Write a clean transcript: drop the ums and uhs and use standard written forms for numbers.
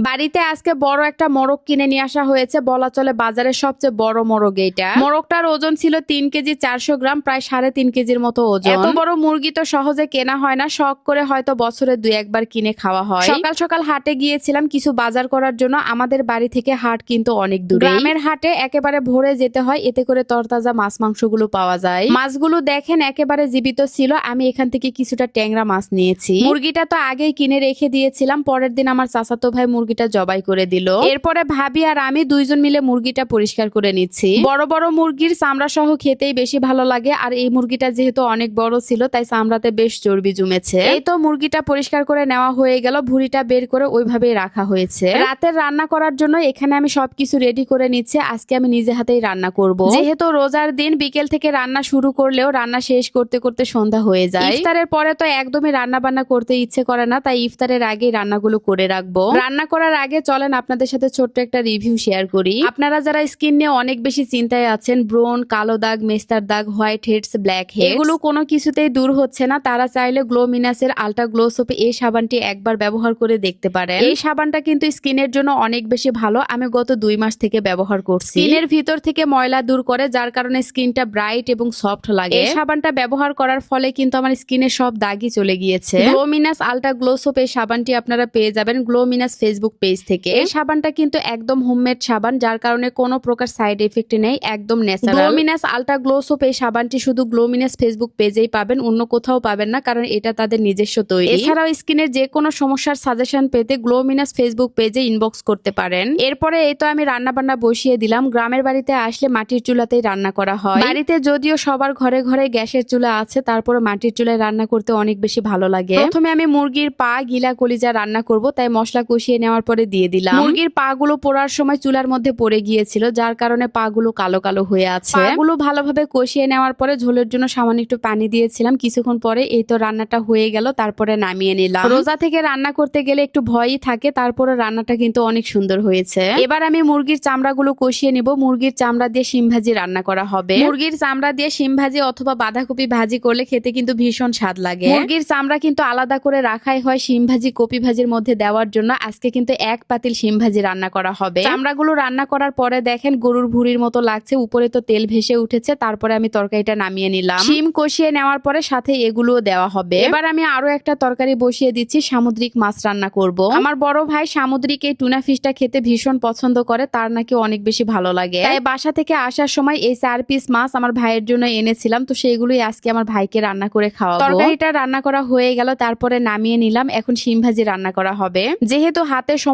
বাড়িতে আজকে বড় একটা মোরগ কিনে নিয়ে আসা হয়েছে, বলা চলে বাজারের সবচেয়ে বড় মোরগ এইটা। মোরগটার ওজন ছিল 3 কেজি 400 গ্রাম, প্রায় 3.5 কেজির মতো ওজন। এত বড় মুরগি তো সহজে কেনা হয় না, শখ করে হয়তো বছরে 2-1 বার কিনে খাওয়া হয়। সকাল সকাল হাটে গিয়েছিলাম কিছু বাজার করার জন্য। আমাদের বাড়ি থেকে হাট কিন্তু অনেক দূরে। গ্রামের হাটে একেবারে ভোরে যেতে হয়, এতে করে তরতাজা মাছ মাংসগুলো পাওয়া যায়। মাছগুলো দেখেন একেবারে জীবিত ছিল। আমি এখান থেকে কিছুটা ট্যাংরা মাছ নিয়েছি। মুরগিটা তো আগেই কিনে রেখে দিয়েছিলাম, পরের দিন আমার চাচাতো ভাই মুরগিটা জবাই করে দিল। এরপরে ভাবি আর আমি দুইজন মিলে মুরগিটা পরিষ্কার করে নিচ্ছি। বড় বড় মুরগির চামড়া সহ খেতেই বেশি ভালো লাগে, আর এই মুরগিটা যেহেতু অনেক বড় ছিল তাই চামড়াতে বেশ চর্বি জমেছে। এই তো মুরগিটা পরিষ্কার করে নেওয়া হয়ে গেল, ভুঁড়িটা বের করে ওইভাবেই রাখা হয়েছে। রাতের রান্না করার জন্য এখানে আমি সবকিছু রেডি করে নিচ্ছি। আজকে আমি নিজে হাতেই রান্না করব। যেহেতু রোজার দিন বিকেল থেকে রান্না শুরু করলেও রান্না শেষ করতে করতে সন্ধ্যা হয়ে যায়। ইফতারের পরে তো একদমই রান্না বান্না করতে ইচ্ছে করে না, তাই ইফতারের আগেই রান্নাগুলো করে রাখবো। রান্না করার আগে চলেন আপনাদের সাথে ছোট্ট একটা রিভিউ শেয়ার করি। আপনারা যারা স্কিন নিয়ে অনেক বেশি চিন্তায় আছেন, ব্রণ, কালো দাগ, মেস্তার দাগ, হোয়াইট হেডস, ব্ল্যাক হেডস, এগুলো কোনো কিছুতেই দূর হচ্ছে না, তারা চাইলে গ্লোমিনাসের আলট্রা গ্লো সোপ এই সাবানটি একবার ব্যবহার করে দেখতে পারেন। এই সাবানটা কিন্তু স্কিনের জন্য অনেক বেশি ভালো। আমি গত 2 মাস থেকে ব্যবহার করছি। স্কিনের ভিতর থেকে ময়লা দূর করে, যার কারণে স্কিনটা ব্রাইট এবং সফট লাগে। এই সাবানটা ব্যবহার করার ফলে কিন্তু আমার স্কিনের সব দাগই চলে গিয়েছে। গ্লোমিনাস আলট্রা গ্লো সোপ এই সাবানটি আপনারা পেয়ে যাবেন গ্লোমিনাস ফেসবুক পেজ থেকে। এই সাবানটা কিন্তু একদম হোমমেড সাবান, যার কারণে কোনো প্রকার সাইড এফেক্ট নেই, একদম ন্যাচারাল। গ্লোমিনাস আলট্রা গ্লো সোপ এই সাবানটি শুধু গ্লোমিনাস ফেসবুক পেজেই পাবেন, অন্য কোথাও পাবেন না, কারণ এটা তাদের নিজস্ব তৈরি। এছাড়াও স্কিনের যে কোনো সমস্যার সাজেশন পেতে গ্লোমিনাস ফেসবুক পেজে ইনবক্স করতে পারেন। এরপরে এই তো আমি রান্না বান্না বসিয়ে দিলাম। গ্রামের বাড়িতে আসলে মাটির চুলাতেই রান্না করা হয়। বাড়িতে যদিও সবার ঘরে ঘরে গ্যাসের চুলা আছে, তারপরে মাটির চুলায় রান্না করতে অনেক বেশি ভালো লাগে। প্রথমে আমি মুরগির পা, গিলা, কলিজা রান্না করব, তাই মশলা কষিয়ে নেওয়ার পরে দিয়ে দিলাম। মুরগির পা গুলো পোড়ার সময় চুলার মধ্যে পড়ে গিয়েছিল, যার কারণে পা গুলো কালো কালো হয়ে আছে। পা গুলো ভালোভাবে কষিয়ে নেওয়ার পরে ঝোলের জন্য সামান্য একটু পানি দিয়েছিলাম। কিছুক্ষণ পরে এই তো রান্নাটা হয়ে গেল, তারপরে নামিয়ে নিলাম। রোজা থেকে রান্না করতে গেলে একটু ভয়ই থাকে, তারপরে রান্নাটা কিন্তু অনেক সুন্দর হয়েছে। এবার আমি মুরগির চামড়াগুলো কষিয়ে নিব। মুরগির চামড়া দিয়ে শিম ভাজি রান্না করা হবে। মুরগির চামড়া দিয়ে শিম ভাজি অথবা বাঁধাকপি ভাজি করলে খেতে কিন্তু ভীষণ স্বাদ লাগে। মুরগির চামড়া কিন্তু আলাদা করে রাখাই হয় শিম ভাজি, কপি ভাজির মধ্যে দেওয়ার জন্য। আজকে কিন্তু 1 পাতিল শিম ভাজি রান্না করা হবে। চামড়াগুলো রান্না করার পরে দেখেন গরুর ভুঁড়ির মতো লাগছে, উপরে তো তেল ভেসে উঠেছে। তারপরে আমি তরকারিটা নামিয়ে নিলাম। শিম কষিয়ে নেওয়ার পরে সাথে এগুলোও দেওয়া হবে। এবার আমি আরো একটা তরকারি বসিয়ে দিচ্ছি, সামুদ্রিক মাছ রান্না করব। আমার বড় ভাই সামুদ্রিক এই টুনা ফিশটা খেতে ভীষণ পছন্দ করে, তার নাকি অনেক বেশি ভালো লাগে। তাই বাসা থেকে আসার সময় এই 4 পিস মাছ আমার ভাইয়ের জন্য এনেছিলাম, তো সেইগুলোই আজকে আমার ভাইকে রান্না করে খাওয়াবো। তরকারিটা রান্না করা হয়ে গেল, তারপরে নামিয়ে নিলাম। এখন শিম ভাজি রান্না করা হবে। যেহেতু হাতে সময়